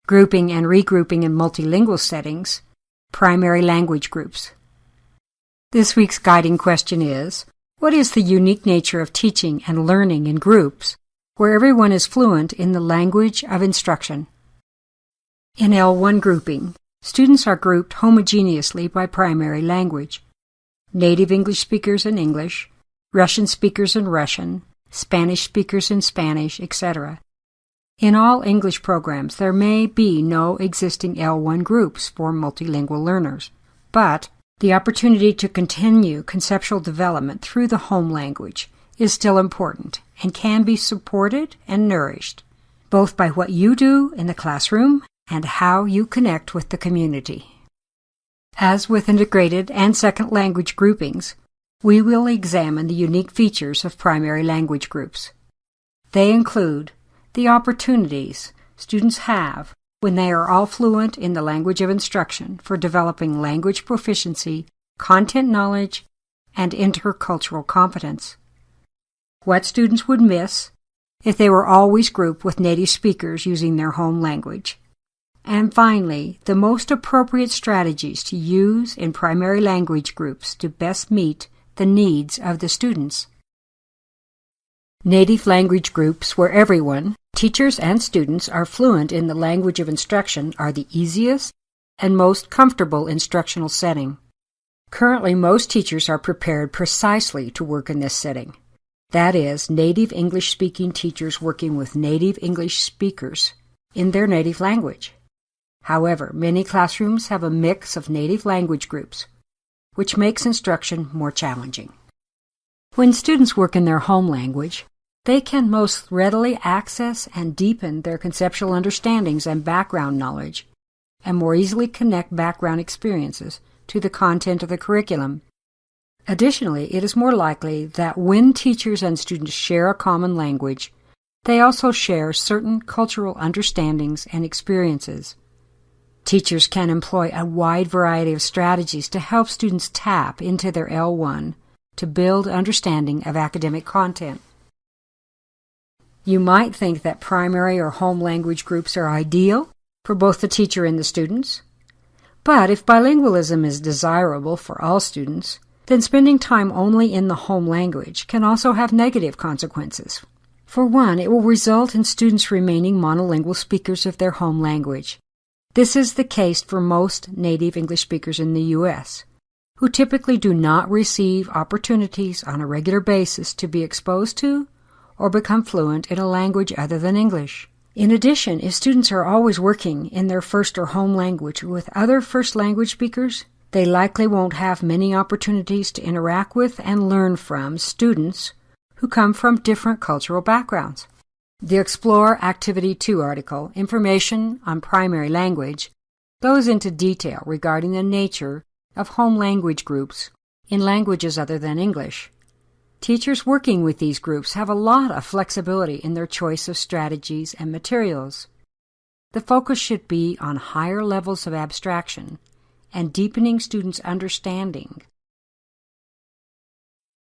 grouping and regrouping in multilingual settings, primary language groups. This week's guiding question is, what is the unique nature of teaching and learning in groups where everyone is fluent in the language of instruction? In L1 grouping, students are grouped homogeneously by primary language: native English speakers in English, Russian speakers in Russian, Spanish speakers in Spanish, etc. In all English programs, there may be no existing L1 groups for multilingual learners, but the opportunity to continue conceptual development through the home language is still important and can be supported and nourished, both by what you do in the classroom and how you connect with the community. As with integrated and second language groupings, we will examine the unique features of primary language groups. They include the opportunities students have when they are all fluent in the language of instruction for developing language proficiency, content knowledge, and intercultural competence. What students would miss if they were always grouped with native speakers using their home language. And finally, the most appropriate strategies to use in primary language groups to best meet the needs of the students. Native language groups where everyone, teachers and students, are fluent in the language of instruction are the easiest and most comfortable instructional setting. Currently, most teachers are prepared precisely to work in this setting. That is, native English-speaking teachers working with native English speakers in their native language. However, many classrooms have a mix of native language groups, which makes instruction more challenging. When students work in their home language, they can most readily access and deepen their conceptual understandings and background knowledge, and more easily connect background experiences to the content of the curriculum. Additionally, it is more likely that when teachers and students share a common language, they also share certain cultural understandings and experiences. Teachers can employ a wide variety of strategies to help students tap into their L1 to build understanding of academic content. You might think that primary or home language groups are ideal for both the teacher and the students. But if bilingualism is desirable for all students, then spending time only in the home language can also have negative consequences. For one, it will result in students remaining monolingual speakers of their home language. This is the case for most native English speakers in the U.S., who typically do not receive opportunities on a regular basis to be exposed to or become fluent in a language other than English. In addition, if students are always working in their first or home language with other first language speakers, they likely won't have many opportunities to interact with and learn from students who come from different cultural backgrounds. The Explore Activity 2 article, Information on Primary Language, goes into detail regarding the nature of home language groups in languages other than English. Teachers working with these groups have a lot of flexibility in their choice of strategies and materials. The focus should be on higher levels of abstraction and deepening students' understanding.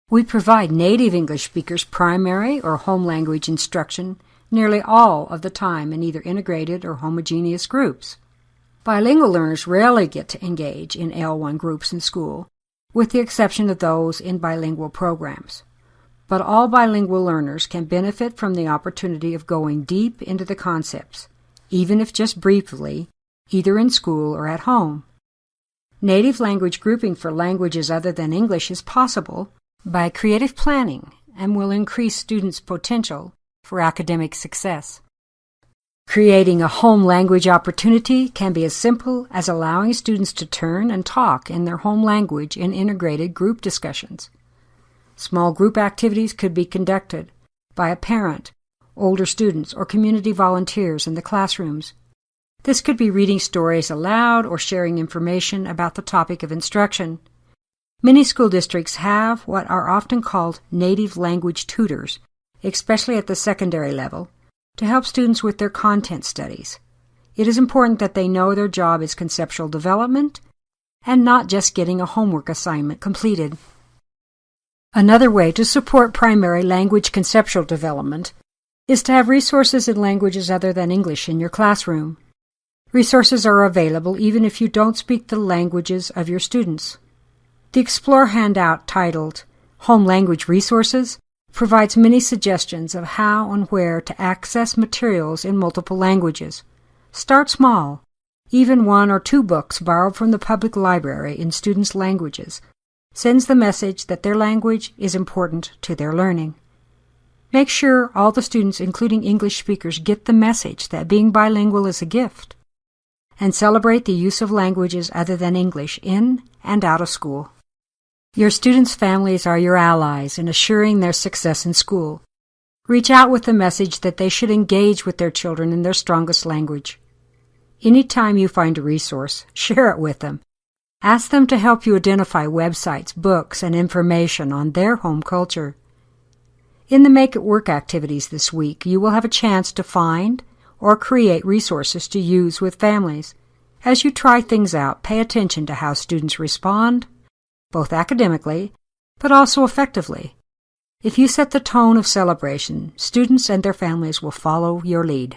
We provide native English speakers primary or home language instruction nearly all of the time in either integrated or homogeneous groups. Bilingual learners rarely get to engage in L1 groups in school, with the exception of those in bilingual programs. But all bilingual learners can benefit from the opportunity of going deep into the concepts, even if just briefly, either in school or at home. Native language grouping for languages other than English is possible by creative planning and will increase students' potential for academic success. Creating a home language opportunity can be as simple as allowing students to turn and talk in their home language in integrated group discussions. Small group activities could be conducted by a parent, older students, or community volunteers in the classrooms. This could be reading stories aloud or sharing information about the topic of instruction. Many school districts have what are often called native language tutors, especially at the secondary level, to help students with their content studies. It is important that they know their job is conceptual development and not just getting a homework assignment completed. Another way to support primary language conceptual development is to have resources in languages other than English in your classroom. Resources are available even if you don't speak the languages of your students. The Explore handout titled Home Language Resources provides many suggestions of how and where to access materials in multiple languages. Start small. Even 1 or 2 books borrowed from the public library in students' languages sends the message that their language is important to their learning. Make sure all the students, including English speakers, get the message that being bilingual is a gift, and celebrate the use of languages other than English in and out of school. Your students' families are your allies in assuring their success in school. Reach out with the message that they should engage with their children in their strongest language. Anytime you find a resource, share it with them. Ask them to help you identify websites, books, and information on their home culture. In the Make It Work activities this week, you will have a chance to find or create resources to use with families. As you try things out, pay attention to how students respond, both academically, but also effectively. If you set the tone of celebration, students and their families will follow your lead.